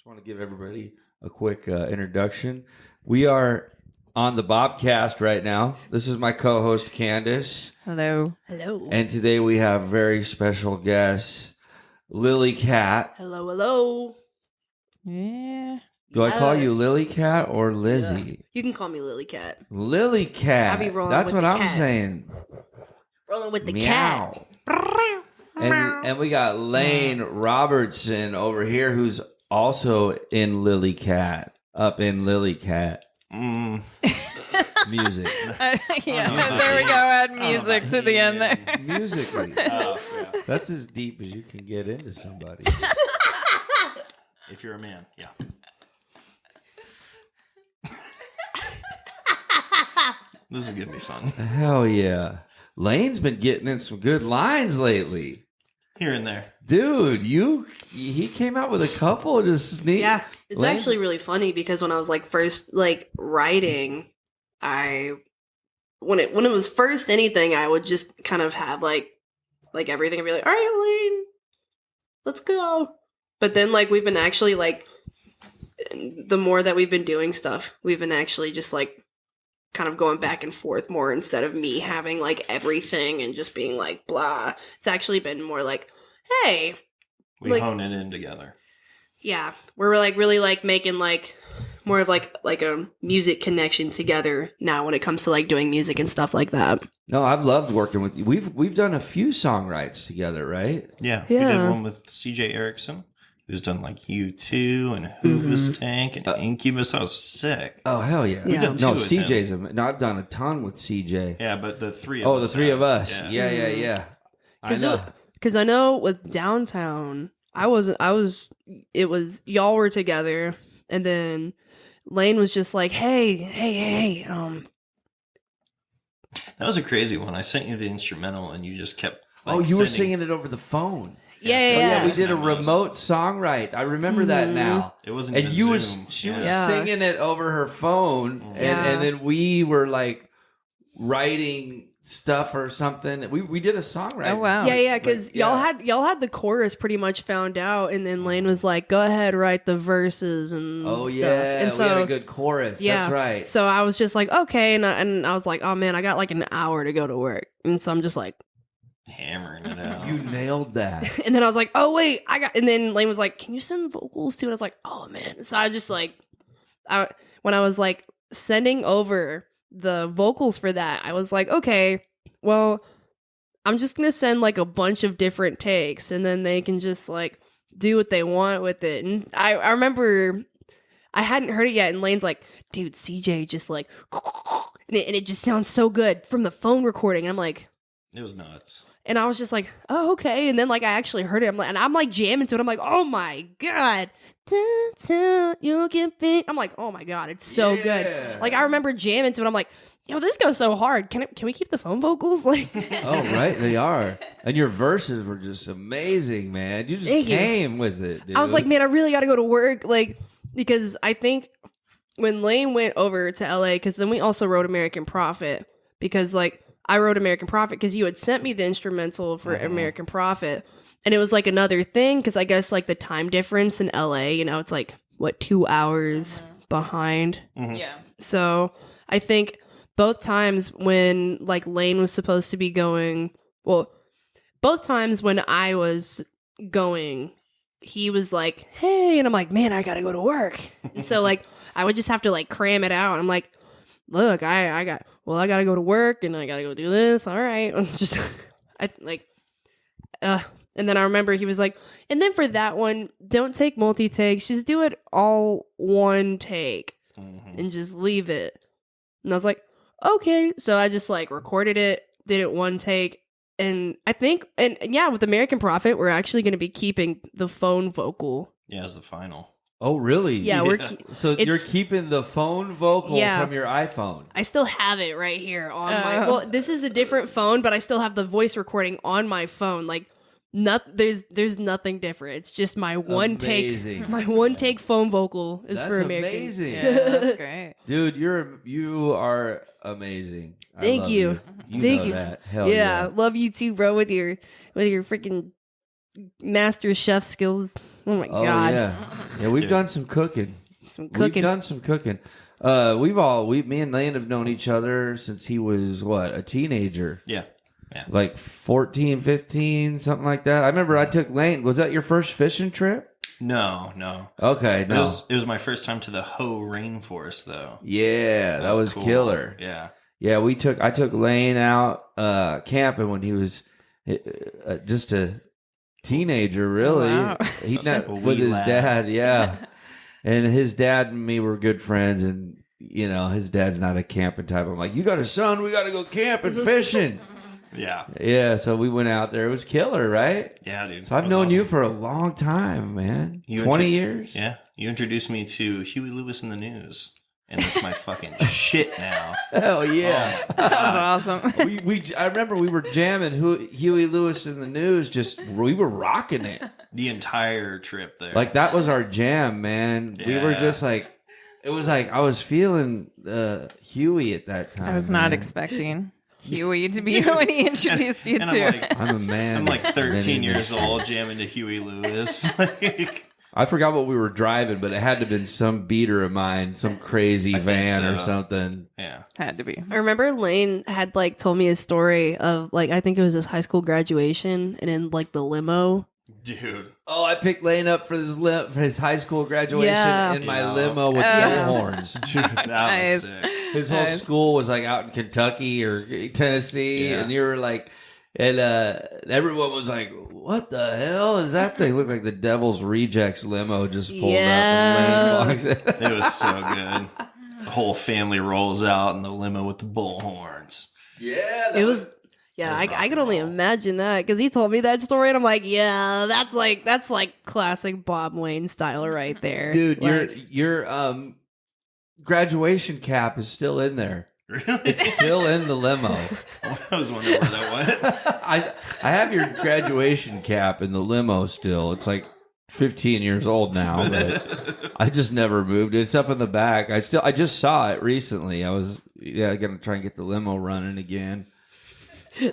Just want to give everybody a quick introduction. We are on the BOBCAST right now. This is my co-host, Candace. Hello. Hello. And today we have very special guest, Lillicat. Hello, hello. Yeah. Do I call you Lillicat or Lizzie? Yeah. You can call me Lillicat. Lillicat. I be rolling That's with what the I'm cat. saying. Rolling with the Meow. cat. And we got Lane Robertson over here, who's also in Lillicat, up in Lillicat. Music. There we go. Add music to the end there. Musically. Yeah. That's as deep as you can get into somebody. If you're a man, yeah. This is gonna be fun. Hell yeah. Lane's been getting in some good lines lately. Here and there. Dude, he came out with a couple just neat. Yeah, it's Lane- actually really funny because when I was first writing, when it was first anything, I would just kind of have like everything and be like, all right, Lane, let's go. But then we've been actually the more that we've been doing stuff, we've been actually just kind of going back and forth more instead of me having everything and just being blah. It's actually been more hey, We hone it in together. yeah, we're really making more of a music connection together now when it comes to doing music and stuff like that. No, I've loved working with you. We've done a few songwrites together, right? Yeah. We Yeah. did one with CJ Erickson, who's done U2 and Hoovis Tank and Incubus. That was sick. Oh hell yeah! We've done two No, with CJ's. No, I've done a ton with CJ. Yeah, but the three of Oh, us. the three of us. Yeah. Yeah. I know. Because I know with Downtown, it was y'all were together, and then Lane was just like, hey, That was a crazy one. I sent you the instrumental and you just kept You were singing it over the phone. yeah. We did a Memos. remote songwrite. I remember that now. It wasn't And even she Zoom. was Yeah. singing it over her phone, and then we were writing stuff or something. We did a songwrite. Oh wow. Yeah, because y'all had the chorus pretty much found out, and then Lane was like, "Go ahead, write the verses and Oh stuff." yeah, and so we had a good chorus. yeah, That's right. So I was just like, okay, and I was like, oh man, I got an hour to go to work, and so I'm just like, Hammering it out. You nailed that. and then I was like, oh wait, and then Lane was like, can you send vocals too? And I was like, oh man. So I just when I was sending over the vocals for that, I was like, okay, well, I'm just gonna send a bunch of different takes, and then they can just do what they want with it. And I remember I hadn't heard it yet, and Lane's like, dude, CJ just and it just sounds so good from the phone recording. And I'm like, It was nuts. and I was just like, oh, okay. And then I actually heard it. I'm jamming to it. I'm like, oh my God. You can be. I'm like, oh my God, it's so good. I remember jamming to it. I'm like, yo, this goes so hard. Can we keep the phone vocals? Oh right, they are. And your verses were just amazing, man. You just Thank you. came with it, dude. I was like, man, I really got to go to work. Because I think when Lane went over to LA, because then we also wrote American Prophet, because I wrote American Prophet because you had sent me the instrumental for American Prophet, and it was another thing because I guess the time difference in LA, it's 2 hours behind. Yeah. So I think both times when Lane was supposed to be going, well, both times when I was going, he was like, hey, and I'm like, man, I gotta go to work. And so I would just have to cram it out. I'm like, look, I gotta go to work and I gotta go do this. All right. And just and then I remember he was like, and then for that one, don't take multi-takes, just do it all one take and just leave it. And I was like, okay. So I just recorded it, did it one take. And I think, and yeah, with American Prophet, we're actually going to be keeping the phone vocal. Yeah, it's the final. oh really? Yeah, So you're keeping the phone vocal from your iPhone. I still have it right here on my. Well, this is a different phone, but I still have the voice recording on my phone. There's nothing different. It's just my one Amazing. take. My one take phone vocal is That's for American. amazing. Yeah, that's great. Dude, you are amazing. I Thank love you. You Thank know you. that. Hell Yeah, love you too, bro. With your freaking master chef skills. Oh my Oh god. yeah, we've Dude. done some cooking. Some We've cooking. done some cooking. Me and Lane have known each other since he was a teenager. Yeah. Like 14, 15, something like that. I remember I took Lane. Was that your first fishing trip? No. Okay, no. It was my first time to the Ho rainforest, though. Yeah, that was cool. killer. Yeah. Yeah, I took Lane out camping when he was just a teenager, really. Wow. He A wee with his lad. dad, yeah. And his dad and me were good friends, and his dad's not a camping type. I'm like, you got a son, we got to go camping, fishing. Yeah. Yeah, so we went out there. It was killer, right? Yeah, dude. So I've It was known you awesome. for a long time, man. You 20 years? Yeah. You introduced me to Huey Lewis in the News. And it's my fucking shit now. Hell yeah. That was awesome. I remember we were jamming Huey Lewis in the News. We were rocking it. The entire trip there. Like that was our jam, man. We were Yeah. just like, it was like I was feeling Huey at that time. I was not man. expecting Huey to be when he introduced you and to. I'm like, I'm a man. I'm like 13 Man. years old jamming to Huey Lewis. Like, I forgot what we were driving, but it had to have been some beater of mine, some crazy I think van or so. something. yeah. Had to be. I remember Lane had like told me a story of like I think it was his high school graduation and in like the limo. Dude. Oh, I picked Lane up for his high school graduation Yeah. in my Yeah. limo with bullhorns. Dude, that Nice. was sick. His whole Nice. school was like out in Kentucky or Tennessee, Yeah. and you were like, and everyone was like, "What the hell is that thing?" Looked like the Devil's Rejects limo just pulled Yeah. up. And Lane walks in. It was so good. The whole family rolls out in the limo with the bullhorns. Yeah, It was yeah, That's rock I could and only roll. imagine that because he told me that story and I'm like, yeah, that's like classic Bob Wayne style right there, dude. Like, Your graduation cap is still in there. Really? It's still in the limo. I was wondering where that went. I have your graduation cap in the limo still. It's like 15 years old now, but I just never moved it. It's up in the back. I just saw it recently. I was gonna try and get the limo running again.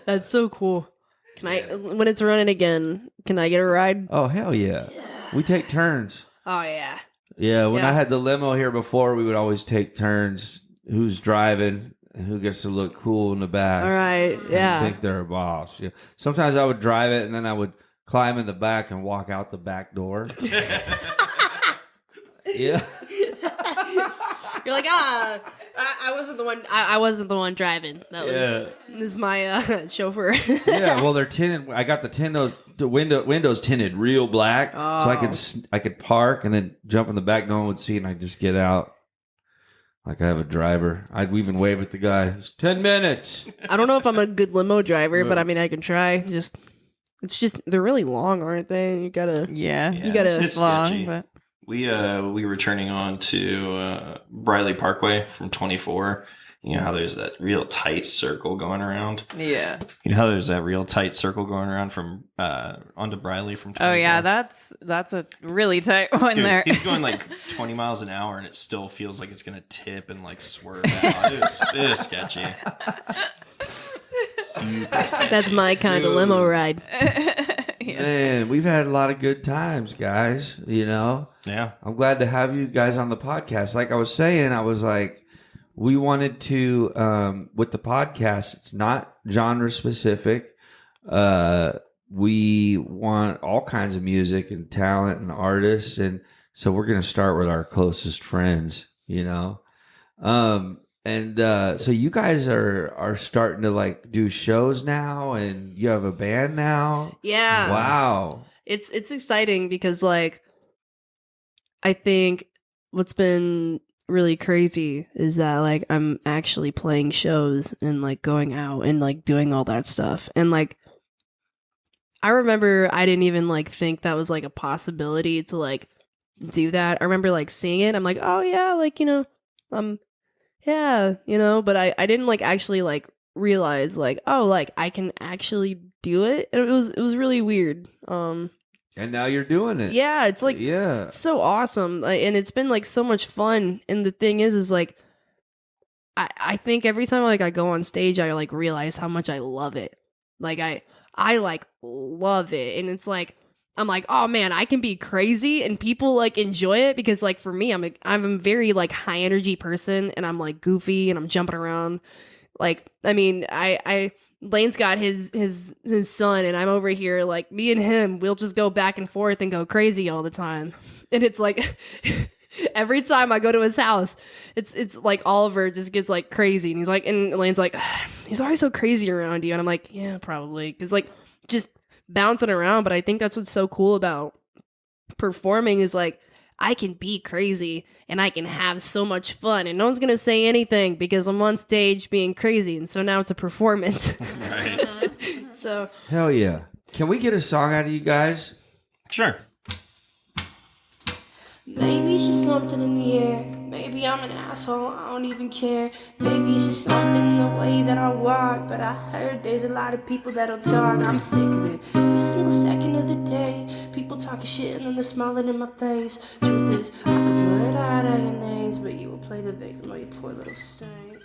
that's so cool. Can I when it's running again? Can I get a ride? Oh hell yeah. We take turns. Oh yeah, Yeah, when Yeah. I had the limo here before, we would always take turns. Who's driving and who gets to look cool in the back? all right, and yeah. think they're a boss. Yeah. Sometimes I would drive it and then I would climb in the back and walk out the back door. Yeah. You're like I wasn't the one. I wasn't the one driving. That was my chauffeur. Yeah, well, they're tinted. I got the windows tinted real black, so Oh. I could park and then jump in the back. No one would see, and I just get out like I have a driver. I'd even wave at the guy. It's 10 minutes. I don't know if I'm a good limo driver, but I mean I can try. It's just they're really long, aren't they? You gotta. Yeah. You gotta- it's long, sketchy. but We were turning on to Briley Parkway from 24. You know how there's that real tight circle going around? yeah. You know how there's that real tight circle going around from onto Briley from 24? Oh yeah, that's a really tight one Dude, there. he's going like 20 miles an hour and it still feels like it's going to tip and like swerve out. It was sketchy. Super sketchy. That's my kind of limo ride. Yeah. Man, we've had a lot of good times, guys. You know, Yeah. I'm glad to have you guys on the podcast. Like I was saying, I was like, we wanted to, with the podcast, it's not genre specific. We want all kinds of music and talent and artists. And so we're going to start with our closest friends, you know? So you guys are starting to like do shows now and you have a band now. Yeah. Wow. It's exciting because like I think what's been really crazy is that like I'm actually playing shows and like going out and like doing all that stuff. And like I remember I didn't even like think that was like a possibility to like do that. I remember like seeing it. I'm like, "Oh yeah, like, yeah, but I didn't like actually like realize like, oh, like I can actually do it." And it was really weird. And now you're doing it. Yeah, it's like yeah. it's so awesome, like, and it's been like so much fun. And the thing is like I think every time like I go on stage I like realize how much I love it. Like I like love it. And it's like I'm like, oh man, I can be crazy and people like enjoy it because like for me, I'm a very like high energy person and I'm like goofy and I'm jumping around. Like, I mean, I Lane's got his son and I'm over here like me and him, we'll just go back and forth and go crazy all the time. And it's like every time I go to his house, it's like Oliver just gets like crazy and he's like, and Lane's like, he's always so crazy around you. And I'm like, yeah, probably. Cause like just bouncing around. But I think that's what's so cool about performing is like, I can be crazy and I can have so much fun and no one's going to say anything because I'm on stage being crazy. And so now it's a performance. Right. So Hell yeah. Can we get a song out of you guys? Sure. Maybe it's just something in the air. Maybe I'm an asshole, I don't even care. Maybe it's just something in the way that I walk. But I heard there's a lot of people that'll talk. I'm sick of it every single second of the day. People talking shit and then they're smiling in my face. Truth is, I could blurt out all your names, but you will play the victim, oh you poor little saint.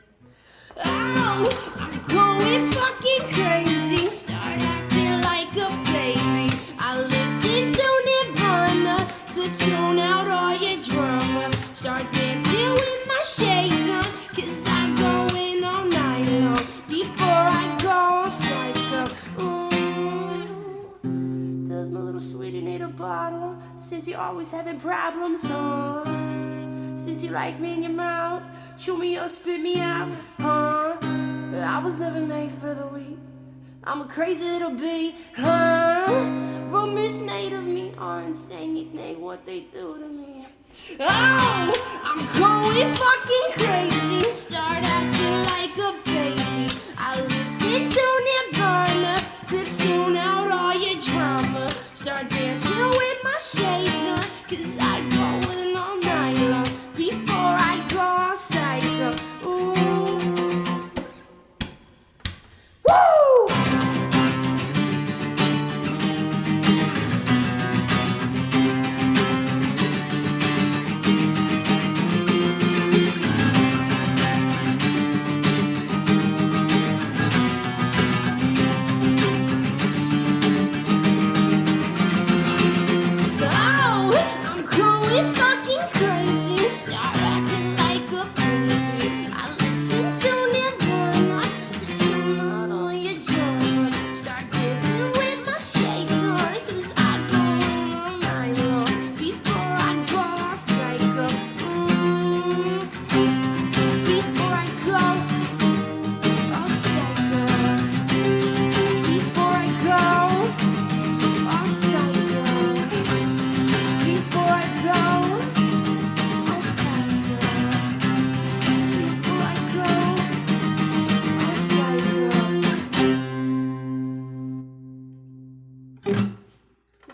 Oh, I'm going fucking crazy. Start acting like a baby. I listen to Nirvana to tune out all your drama. Start dancing with my shades on, cause I go in all night long. Before I go psycho. Does my little sweetie need a bottle? Since you're always having problems, huh? Since you like me in your mouth, chew me or spit me out, huh? I was never made for the weak. I'm a crazy little bee, huh? Rumors made of me are insane. You think what they do to me? Oh, I'm going fucking crazy. Start acting like a baby. I listen to Nirvana to tune out all your drama. Start dancing with my shades on, cause I go in all night long. Before I go all psycho. Ooh. Woo!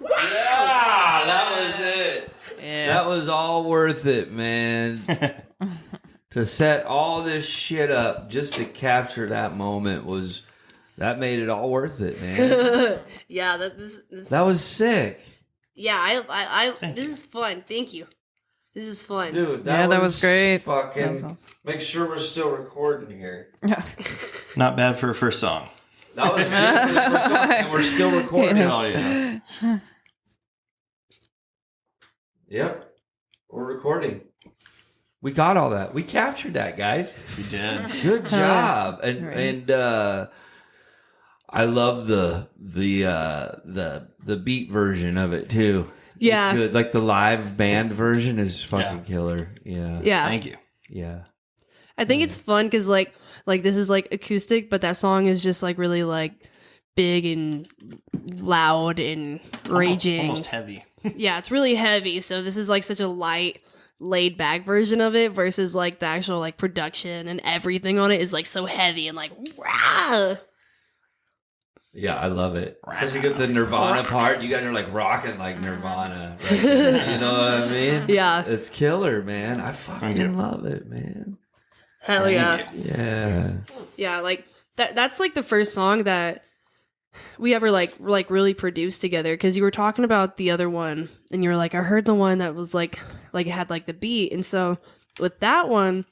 Yeah, that was it. Yeah. That was all worth it, man. To set all this shit up just to capture that moment that made it all worth it, man. yeah, That was sick. yeah, I this is fun. Thank you. This is fun. Dude, that was great. Fucking That was awesome. make sure we're still recording here. Not bad for a first song. That was good for the first song, and we're still recording. Yes. Oh yeah. Yep, we're recording. We got all that. We captured that, guys. We did. Good job. And Right. and I love the beat version of it too. Yeah. It's good. Like the live band version is fucking killer. Yeah. Yeah. Thank you. Yeah. I think it's fun because like this is like acoustic, but that song is just like really like big and loud and raging. Almost heavy. Yeah, it's really heavy. So this is like such a light, laid back version of it versus like the actual like production and everything on it is like so heavy and like rah! Yeah, I love it. Especially with the Nirvana part. You guys are like rocking like Nirvana. Right there. You know what I mean? Yeah. It's killer, man. I Thank you. fucking love it, man. Hell Thank yeah. you. Yeah. Yeah, like that's like the first song that we ever like really produced together because you were talking about the other one and you were like, I heard the one that was like it had like the beat. And so with that one,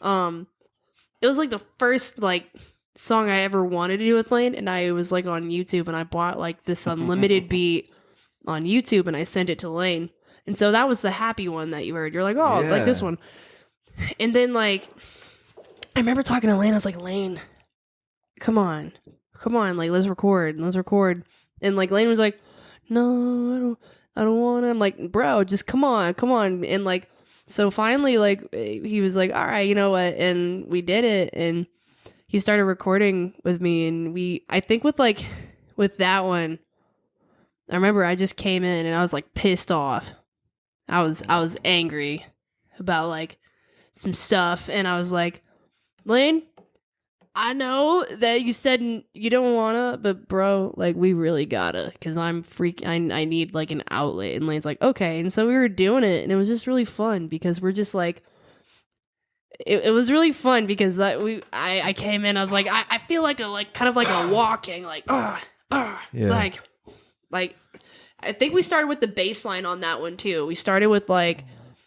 it was like the first like song I ever wanted to do with Lane, and I was like on YouTube and I bought like this unlimited beat on YouTube and I sent it to Lane. And so that was the happy one that you heard. You're like, oh, like this one. And then like, I remember talking to Lane. I was like, Lane, come on, like let's record. And like Lane was like, no, I don't want to. I'm like, bro, just come on. And like, so finally, like he was like, all right, you know what? And we did it. And he started recording with me. And I think with that one, I remember I just came in and I was like pissed off. I was angry about like some stuff. And I was like, Lane, I know that you said you don't wanna, but bro, like we really gotta, cause I need like an outlet. And Lane's like, okay. And so we were doing it, and it was just really fun because we're just like, it was really fun because I came in, I was like, I feel like kind of like a walking, like, like I think we started with the bass line on that one too. We started with like,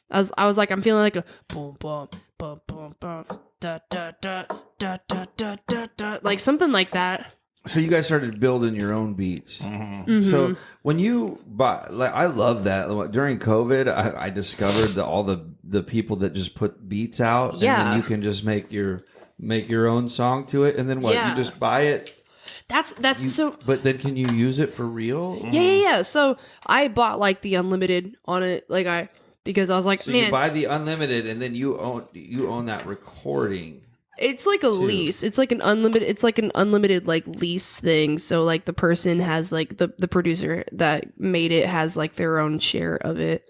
I was like, I'm feeling like a boom, boom, boom, boom, boom. Da, da, da, da, da, da, da, da, like something like that. So you guys started building your own beats. Mm-hmm. So when you bought, like, I love that. During COVID, I discovered all the people that just put beats out, and then you can just make your own song to it, and then what? You just buy it. So. But then can you use it for real? Yeah. So I bought like the unlimited on it, because I was like, so man, you buy the unlimited, and then you own that recording. It's like a lease. It's like an unlimited like lease thing. So like the person has like the producer that made it has like their own share of it.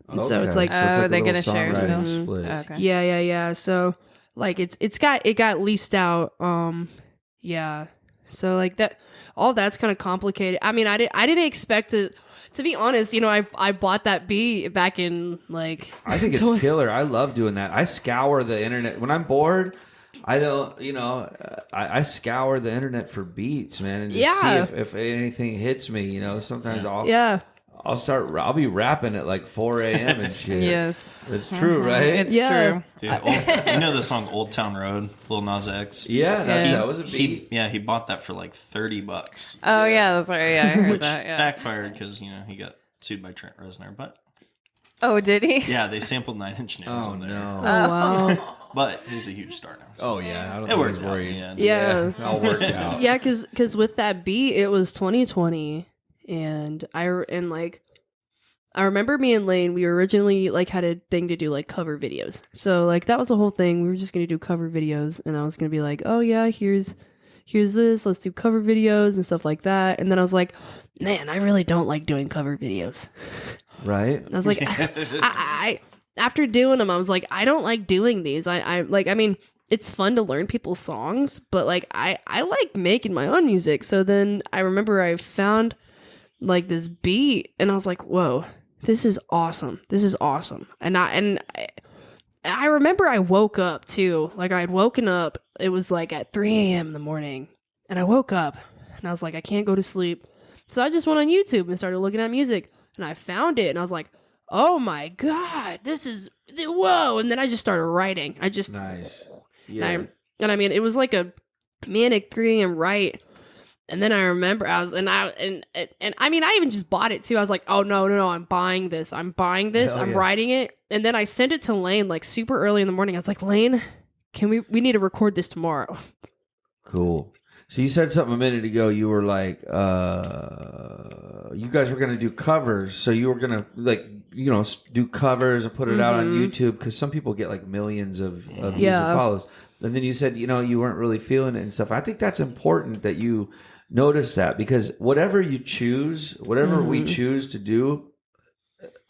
Okay. So it's like, they get a share still. Split. Okay. Yeah. So like it got leased out. Yeah. So like that, all that's kind of complicated. I mean, I didn't expect to. To be honest, you know, I bought that beat back in like. I think it's killer. I love doing that. I scour the internet when I'm bored. I don't, you know, I scour the internet for beats, man, and just see if anything hits me. You know, sometimes I'll be rapping at like 4 a.m. and shit. Yes, it's true, right? It's true. Dude, you know the song "Old Town Road," Lil Nas X. Yeah, that was a beat. He bought that for like $30. Oh yeah, that's right. Yeah, I heard which that. Yeah. backfired because he got sued by Trent Reznor. But oh, did he? yeah, they sampled 9 Inch Nails on there. No. Oh wow. But he's a huge star now. So. Oh yeah, I don't It think worked he's out worried. in the end. Yeah. All worked out. Yeah, because with that beat, it was 2020, and I remember me and Lane, we originally like had a thing to do like cover videos. So like that was the whole thing. We were just gonna do cover videos, and I was gonna be like, oh yeah, here's this, let's do cover videos and stuff like that. And then I was like, man, I really don't like doing cover videos. Right. I was like, I after doing them, I was like, I don't like doing these. I mean, it's fun to learn people's songs, but like I like making my own music. So then I remember I found like this beat, and I was like, whoa, this is awesome. And I remember I woke up too. Like I had woken up. It was like at 3 a.m. in the morning, and I woke up and I was like, I can't go to sleep. So I just went on YouTube and started looking at music, and I found it, and I was like, oh my God, this is whoa. And then I just started writing. Nice. Yeah. And I mean, it was like a manic 3 a.m. write. And then I remember I mean, I even just bought it too. I was like, oh no, I'm buying this. Hell I'm writing it. And then I sent it to Lane like super early in the morning. I was like, Lane, we need to record this tomorrow. Cool. So you said something a minute ago. You were like, you guys were going to do covers. So you were going to like, you know, do covers and put it out on YouTube, because some people get like millions of views and follows. And then you said, you know, you weren't really feeling it and stuff. I think that's important that you notice that, because whatever you choose, whatever we choose to do,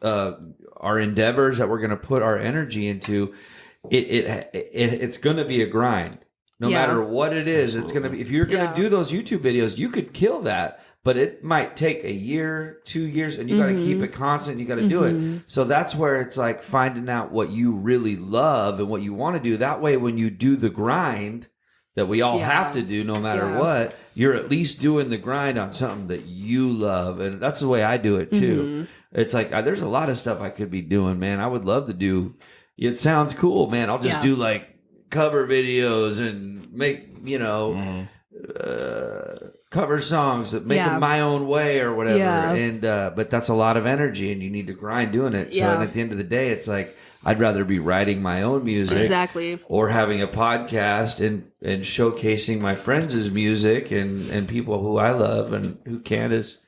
our endeavors that we're going to put our energy into, it's going to be a grind. No matter what it is, it's going to be, if you're going to do those YouTube videos, you could kill that, but it might take a year, 2 years, and you got to keep it constant. You got to do it. So that's where it's like finding out what you really love and what you want to do. That way, when you do the grind that we all have to do, no matter what, you're at least doing the grind on something that you love. And that's the way I do it too. It's like, there's a lot of stuff I could be doing, man. I would love to do. It sounds cool, man. I'll just do like cover videos and make, you know, cover songs that make Yeah. them my own way or whatever. Yeah. And but that's a lot of energy, and you need to grind doing it. So Yeah. and at the end of the day, it's like I'd rather be writing my own music, Exactly. or having a podcast and showcasing my friends' music and people who I love and who Candace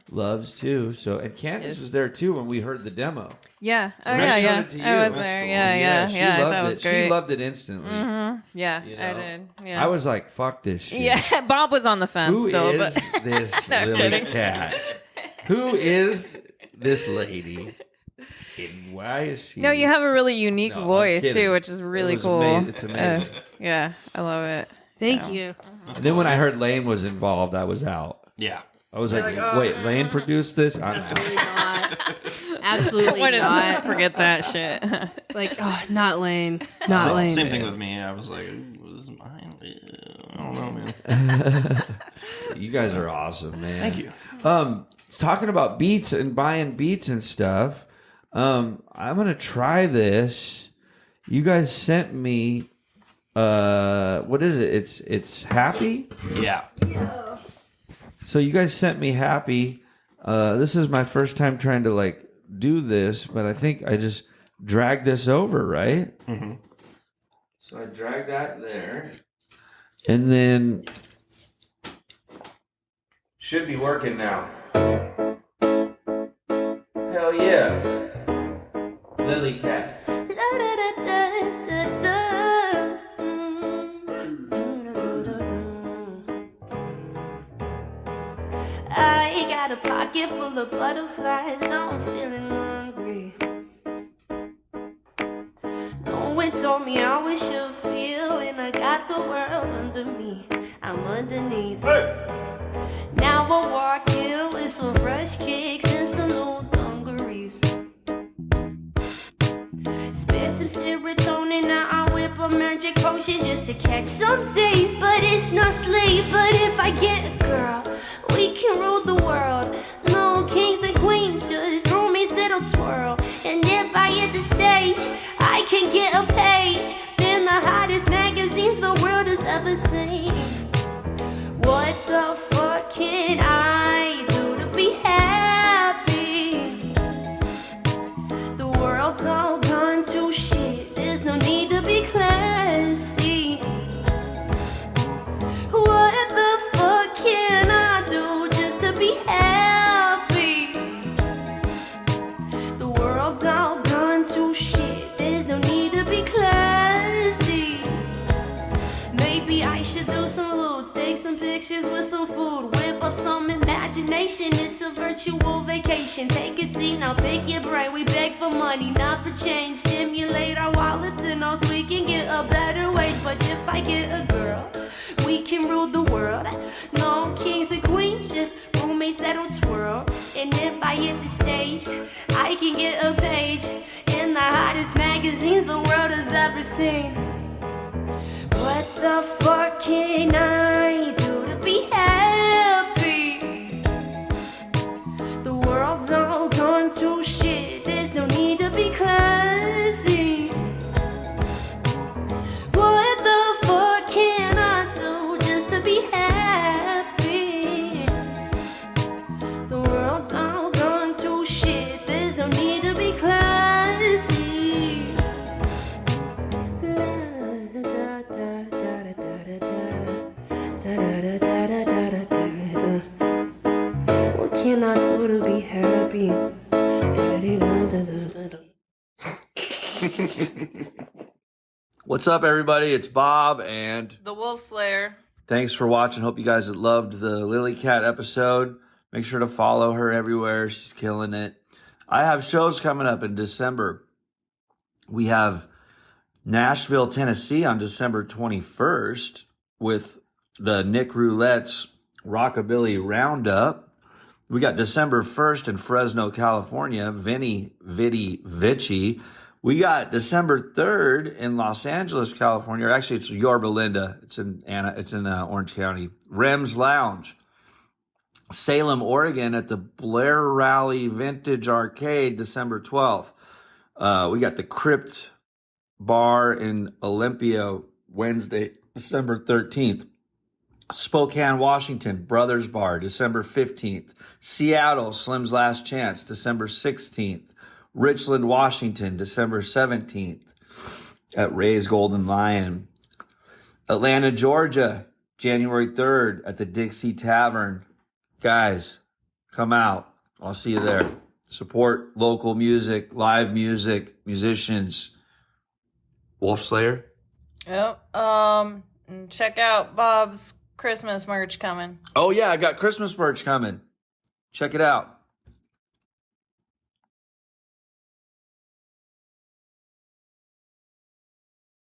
loves too. So and Candace was there too when we heard the demo. Yeah. Oh, I yeah, showed yeah. it to you. I was That's there. cool. Yeah. She I loved thought it it. was great. She loved it instantly. Yeah, You I know? did. Yeah. I was like, "Fuck this shit." Yeah, Bob was on the fence Who still, is but this No, Lily kidding. Cat? Who is this lady? And why is she? no, you have a really unique No, I'm voice kidding. too, which is really It was cool. It's amazing. Yeah, I love it. Thank you. And then when I heard Lane was involved, I was out. Yeah. I was like, wait, Lane produced this? I'm out. Absolutely not. Absolutely Why did not. forget that shit? Like, oh, not Lane. Not Lane. Same thing with me. I was like, "Was this mine? I don't know, man." You guys are awesome, man. Thank you. Talking about beats and buying beats and stuff. I'm gonna try this. You guys sent me. What is it? It's Happy. Yeah. So you guys sent me Happy. This is my first time trying to like do this, but I think I just dragged this over, right? Mm-hmm. So I dragged that there, and then should be working now. Hell yeah, Lillicat. I got a pocket full of butterflies, now I'm feeling hungry. No one told me how I should feel, and I got the world under me. I'm underneath. Now I walk in with some fresh kicks and some new dungarees. Spare some serotonin, now I whip a magic potion just to catch some Z's. But it's not sleep, but if I get a girl, we can rule the world. No kings and queens, just roommates that'll twirl. And if I hit the stage, I can get a page in the hottest magazines the world has ever seen. What the fuck can I do to be happy? The world's all gone to shit, there's no need to be classy. What the fuck can I do just to be happy? The world's all gone to shit, there's no need to be classy. Maybe I should do some loots, take some pictures with some food, whip up some imagination, it's a virtual vacation. Take a seat, now pick your brain, we beg for money, not for change. Stimulate our wallets and us, we can get a better wage. But if I get a girl, we can rule the world. No kings and queens, just roommates that'll twirl. And if I hit the stage, I can get a page in the hottest magazines the world has ever seen. What the fuck can I do to be happy? The world's all gone to shit, there's no need to be classy. What the fuck can I do just to be happy? The world's all gone to shit, there's no need to be classy. What can I do to be happy? What's up, everybody? It's Bob, and The Wolf Slayer. thanks for watching. Hope you guys loved the Lillicat episode. Make sure to follow her everywhere. She's killing it. I have shows coming up in December. We have Nashville, Tennessee on December 21st with the Nick Roulette's Rockabilly Roundup. We got December 1st in Fresno, California, Vinny Vitti Vici. We got December 3rd in Los Angeles, California. Or actually, it's Yorba Linda. It's in Orange County. Rems Lounge. Salem, Oregon at the Blair Rally Vintage Arcade, December 12th. We got the Crypt Bar in Olympia, Wednesday, December 13th. Spokane, Washington, Brothers Bar, December 15th. Seattle, Slim's Last Chance, December 16th. Richland, Washington, December 17th at Ray's Golden Lion. Atlanta, Georgia, January 3rd at the Dixie Tavern. Guys, come out. I'll see you there. Support local music, live music, musicians. Wolf Slayer? Yep. And check out Bob's Christmas merch coming. Oh, yeah, I got Christmas merch coming. Check it out.